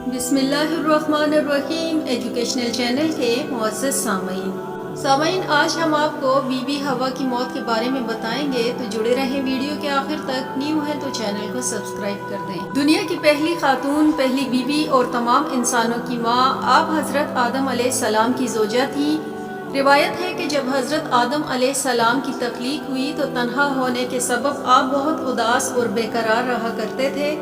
بسم اللہ الرحمن الرحیم ایجوکیشنل چینل کے معزز سامعین، آج ہم آپ کو بی بی ہوا کی موت کے بارے میں بتائیں گے، تو جڑے رہیں ویڈیو کے آخر تک۔ نیو ہے تو چینل کو سبسکرائب کر دیں۔ دنیا کی پہلی خاتون، پہلی بی بی اور تمام انسانوں کی ماں، آپ حضرت آدم علیہ السلام کی زوجہ تھیں۔ روایت ہے کہ جب حضرت آدم علیہ السلام کی تخلیق ہوئی تو تنہا ہونے کے سبب آپ بہت اداس اور بے قرار رہا کرتے تھے۔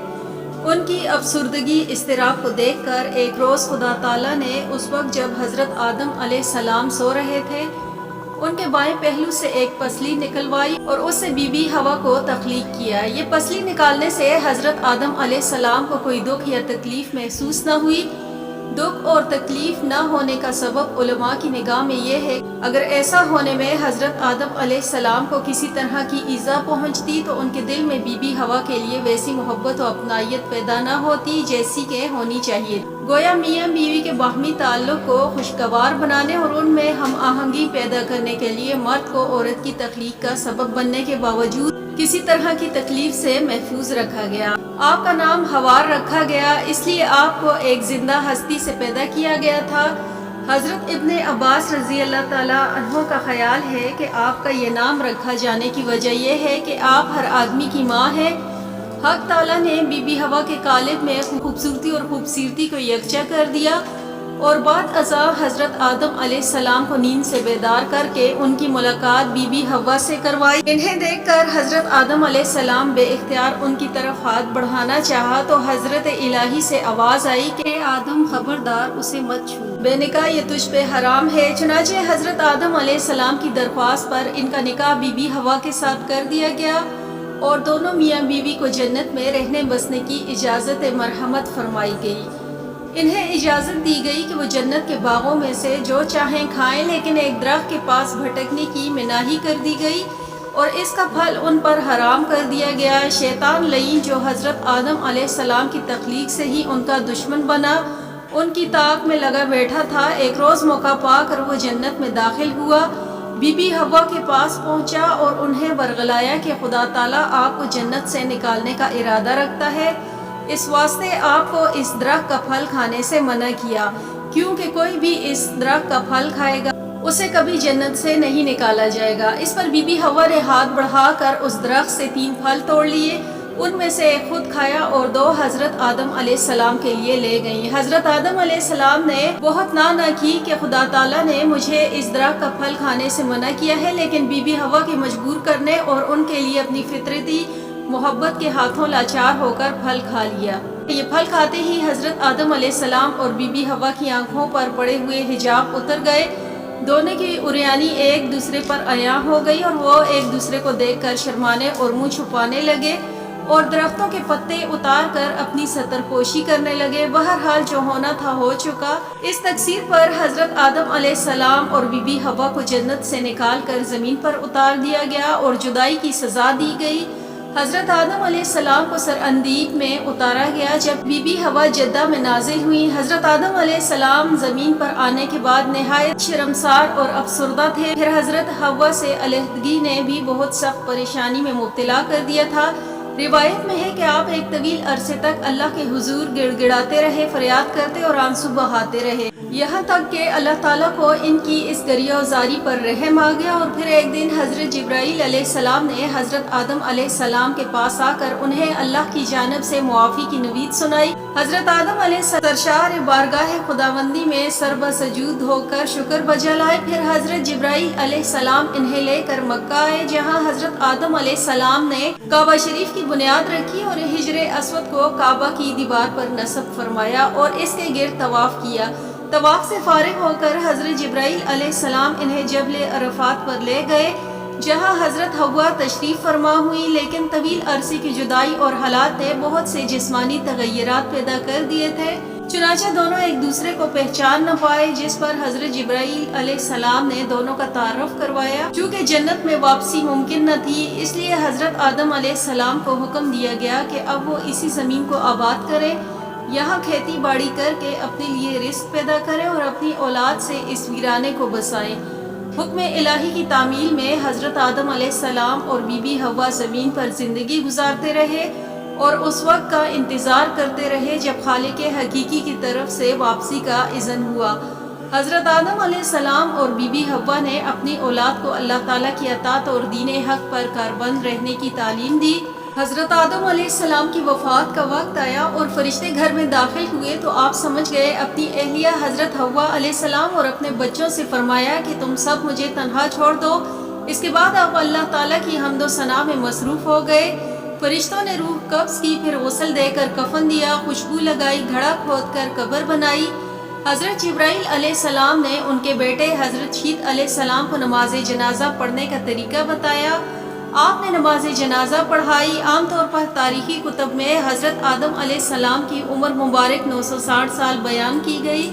ان کی افسردگی، اضطراب کو دیکھ کر ایک روز خدا تعالیٰ نے اس وقت جب حضرت آدم علیہ السلام سو رہے تھے، ان کے بائیں پہلو سے ایک پسلی نکلوائی اور اس سے بی بی ہوا کو تخلیق کیا۔ یہ پسلی نکالنے سے حضرت آدم علیہ السلام کو کوئی دکھ یا تکلیف محسوس نہ ہوئی۔ دکھ اور تکلیف نہ ہونے کا سبب علماء کی نگاہ میں یہ ہے کہ اگر ایسا ہونے میں حضرت آدم علیہ السلام کو کسی طرح کی ایذا پہنچتی تو ان کے دل میں بی بی ہوا کے لیے ویسی محبت و اپنائیت پیدا نہ ہوتی جیسی کہ ہونی چاہیے۔ گویا میاں بیوی کے باہمی تعلق کو خوشگوار بنانے اور ان میں ہم آہنگی پیدا کرنے کے لیے مرد کو عورت کی تخلیق کا سبب بننے کے باوجود کسی طرح کی تکلیف سے محفوظ رکھا گیا۔ آپ کا نام حوار رکھا گیا، اس لیے آپ کو ایک زندہ ہستی سے پیدا کیا گیا تھا۔ حضرت ابن عباس رضی اللہ تعالیٰ عنہ کا خیال ہے کہ آپ کا یہ نام رکھا جانے کی وجہ یہ ہے کہ آپ ہر آدمی کی ماں ہیں۔ حق تعالیٰ نے بی بی ہوا کے قالب میں خوبصورتی اور خوبصورتی کو یکجا کر دیا اور بعد ازاں حضرت آدم علیہ السلام کو نیند سے بیدار کر کے ان کی ملاقات بی بی ہوا سے کروائی۔ انہیں دیکھ کر حضرت آدم علیہ السلام بے اختیار ان کی طرف ہاتھ بڑھانا چاہا تو حضرت الہی سے آواز آئی کہ آدم خبردار، اسے مت چھو، بے نکاح یہ تجھ پہ حرام ہے۔ چنانچہ حضرت آدم علیہ السلام کی درخواست پر ان کا نکاح بی بی ہوا کے ساتھ کر دیا گیا اور دونوں میاں بیوی کو جنت میں رہنے بسنے کی اجازت مرحمت فرمائی گئی۔ انہیں اجازت دی گئی کہ وہ جنت کے باغوں میں سے جو چاہیں کھائیں، لیکن ایک درخت کے پاس بھٹکنے کی مناہی کر دی گئی اور اس کا پھل ان پر حرام کر دیا گیا۔ شیطان لعین جو حضرت آدم علیہ السلام کی تخلیق سے ہی ان کا دشمن بنا، ان کی طاق میں لگا بیٹھا تھا، ایک روز موقع پا کر وہ جنت میں داخل ہوا، بی بی ہوا کے پاس پہنچا اور انہیں ورغلایا کہ خدا تعالیٰ آپ کو جنت سے نکالنے کا ارادہ رکھتا ہے، اس واسطے آپ کو اس درخت کا پھل کھانے سے منع کیا، کیونکہ کوئی بھی اس درخت کا پھل کھائے گا اسے کبھی جنت سے نہیں نکالا جائے گا۔ اس پر بی بی ہوا نے ہاتھ بڑھا کر اس درخت سے 3 پھل توڑ لیے، ان میں سے ایک خود کھایا اور 2 حضرت آدم علیہ السلام کے لیے لے گئیں۔ حضرت آدم علیہ السلام نے بہت نانا کی کہ خدا تعالیٰ نے مجھے اس درخت کا پھل کھانے سے منع کیا ہے، لیکن بی بی ہوا کے مجبور کرنے اور ان کے لیے اپنی فطرتی محبت کے ہاتھوں لاچار ہو کر پھل کھا لیا۔ یہ پھل کھاتے ہی حضرت آدم علیہ السلام اور بی بی ہوا کی آنکھوں پر پڑے ہوئے حجاب اتر گئے، دونوں کی عریانی ایک دوسرے پر عیاں ہو گئی اور وہ ایک دوسرے کو دیکھ کر شرمانے اور منہ چھپانے لگے اور درختوں کے پتے اتار کر اپنی ستر پوشی کرنے لگے۔ بہرحال جو ہونا تھا ہو چکا۔ اس تقصیر پر حضرت آدم علیہ السلام اور بی بی ہوا کو جنت سے نکال کر زمین پر اتار دیا گیا اور جدائی کی سزا دی گئی۔ حضرت آدم علیہ السلام کو سراندیب میں اتارا گیا۔ جب بی بی ہوا جدہ میں نازل ہوئی، حضرت آدم علیہ السلام زمین پر آنے کے بعد نہایت شرمسار اور افسردہ تھے۔ پھر حضرت ہوا سے علیحدگی نے بھی بہت سخت پریشانی میں مبتلا کر دیا تھا۔ روایت میں ہے کہ آپ ایک طویل عرصے تک اللہ کے حضور گڑ گڑاتے رہے، فریاد کرتے اور آنسو بہاتے رہے، یہاں تک کہ اللہ تعالیٰ کو ان کی اس گریہ و زاری پر رحم آ گیا اور پھر ایک دن حضرت جبرائیل علیہ السلام نے حضرت آدم علیہ السلام کے پاس آ کر انہیں اللہ کی جانب سے معافی کی نوید سنائی۔ حضرت آدم علیہ السلام سرشار بارگاہ خداوندی میں سربسجود ہو کر شکر بجا لائے۔ پھر حضرت جبرائیل علیہ السلام انہیں لے کر مکہ آئے، جہاں حضرت آدم علیہ السلام نے کعبہ شریف کی بنیاد رکھی اور حجر اسود کو کعبہ کی دیوار پر نصب فرمایا اور اس کے گرد طواف کیا۔ طواف سے فارغ ہو کر حضرت جبرائیل علیہ السلام انہیں جبل عرفات پر لے گئے، جہاں حضرت حوا تشریف فرما ہوئی، لیکن طویل عرصے کی جدائی اور حالات نے بہت سے جسمانی تغیرات پیدا کر دیے تھے، چنانچہ دونوں ایک دوسرے کو پہچان نہ پائے، جس پر حضرت جبرائیل علیہ السلام نے دونوں کا تعارف کروایا۔ چونکہ جنت میں واپسی ممکن نہ تھی، اس لیے حضرت آدم علیہ السلام کو حکم دیا گیا کہ اب وہ اسی زمین کو آباد کریں، یہاں کھیتی باڑی کر کے اپنے لیے رزق پیدا کریں اور اپنی اولاد سے اس ویرانے کو بسائیں۔ حکم الہی کی تعمیل میں حضرت آدم علیہ السلام اور بی بی ہوا زمین پر زندگی گزارتے رہے۔ اور اس وقت کا انتظار کرتے رہے جب خالق حقیقی کی طرف سے واپسی کا اذن ہوا۔ حضرت آدم علیہ السلام اور بی بی حوا نے اپنی اولاد کو اللہ تعالیٰ کی اطاعت اور دین حق پر کاربند رہنے کی تعلیم دی۔ حضرت آدم علیہ السلام کی وفات کا وقت آیا اور فرشتے گھر میں داخل ہوئے تو آپ سمجھ گئے اپنی اہلیہ حضرت حوا علیہ السلام اور اپنے بچوں سے فرمایا کہ تم سب مجھے تنہا چھوڑ دو۔ اس کے بعد آپ اللہ تعالیٰ کی حمد و ثنا میں مصروف ہو گئے۔ فرشتوں نے روح قبض کی، پھر غسل دے کر کفن دیا، خوشبو لگائی، گھڑا کھود کر قبر بنائی۔ حضرت جبرائیل علیہ السلام نے ان کے بیٹے حضرت شیت علیہ السلام کو نماز جنازہ پڑھنے کا طریقہ بتایا۔ آپ نے نماز جنازہ پڑھائی۔ عام طور پر تاریخی کتب میں حضرت آدم علیہ السلام کی عمر مبارک 960 سال بیان کی گئی۔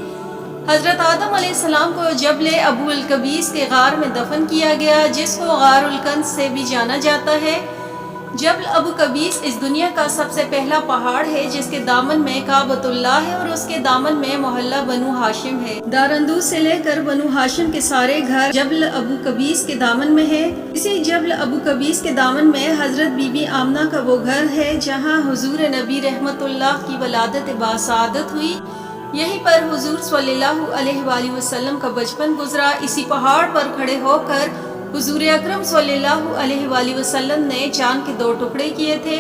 حضرت آدم علیہ السلام کو جبل ابو القبیس کے غار میں دفن کیا گیا، جس کو غار الکنز سے بھی جانا جاتا ہے۔ جبل ابو قبیس اس دنیا کا سب سے پہلا پہاڑ ہے جس کے دامن میں کعبۃ اللہ ہے اور اس کے دامن میں محلہ بنو ہاشم ہے۔ داراندوز سے لے کر بنو ہاشم کے سارے گھر جبل ابو قبیس کے دامن میں ہے۔ اسی جبل ابو قبیس کے دامن میں حضرت بی بی آمنہ کا وہ گھر ہے جہاں حضور نبی رحمت اللہ کی ولادت باسعادت ہوئی۔ یہیں پر حضور صلی اللہ علیہ وآلہ وسلم کا بچپن گزرا۔ اسی پہاڑ پر کھڑے ہو کر حضور اکرم صلی اللہ علیہ وآلہ وسلم نے چاند کے 2 ٹکڑے کیے تھے۔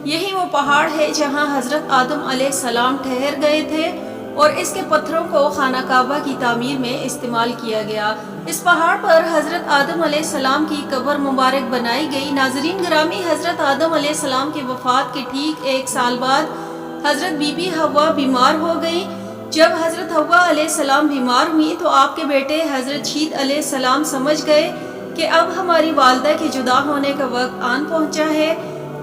یہی وہ پہاڑ ہے جہاں حضرت آدم علیہ السلام ٹھہر گئے تھے اور اس کے پتھروں کو خانہ کعبہ کی تعمیر میں استعمال کیا گیا۔ اس پہاڑ پر حضرت آدم علیہ السلام کی قبر مبارک بنائی گئی۔ ناظرین گرامی، حضرت آدم علیہ السلام کی وفات کے ٹھیک 1 سال بعد حضرت بی بی حوا بیمار ہو گئی۔ جب حضرت حوا علیہ السلام بیمار ہوئی تو آپ کے بیٹے حضرت شیت علیہ السلام سمجھ گئے کہ اب ہماری والدہ کے جدا ہونے کا وقت آن پہنچا ہے،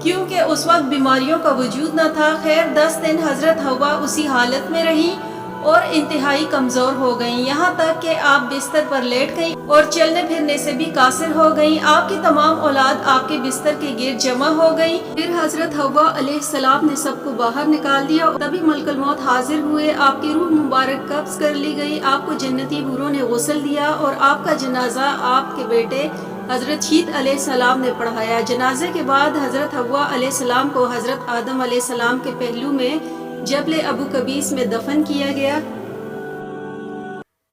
کیونکہ اس وقت بیماریوں کا وجود نہ تھا۔ خیر 10 دن حضرت حوا اسی حالت میں رہیں اور انتہائی کمزور ہو گئیں، یہاں تک کہ آپ بستر پر لیٹ گئیں اور چلنے پھرنے سے بھی قاصر ہو گئیں۔ آپ کی تمام اولاد آپ کے بستر کے گرد جمع ہو گئی۔ پھر حضرت حوا علیہ السلام نے سب کو باہر نکال دیا اور تبھی ملک الموت حاضر ہوئے۔ آپ کی روح مبارک قبض کر لی گئی۔ آپ کو جنتی حوروں نے غسل دیا اور آپ کا جنازہ آپ کے بیٹے حضرت شیت علیہ السلام نے پڑھایا۔ جنازے کے بعد حضرت حوا علیہ السلام کو حضرت آدم علیہ السلام کے پہلو میں جبل ابو قبیس میں دفن کیا گیا۔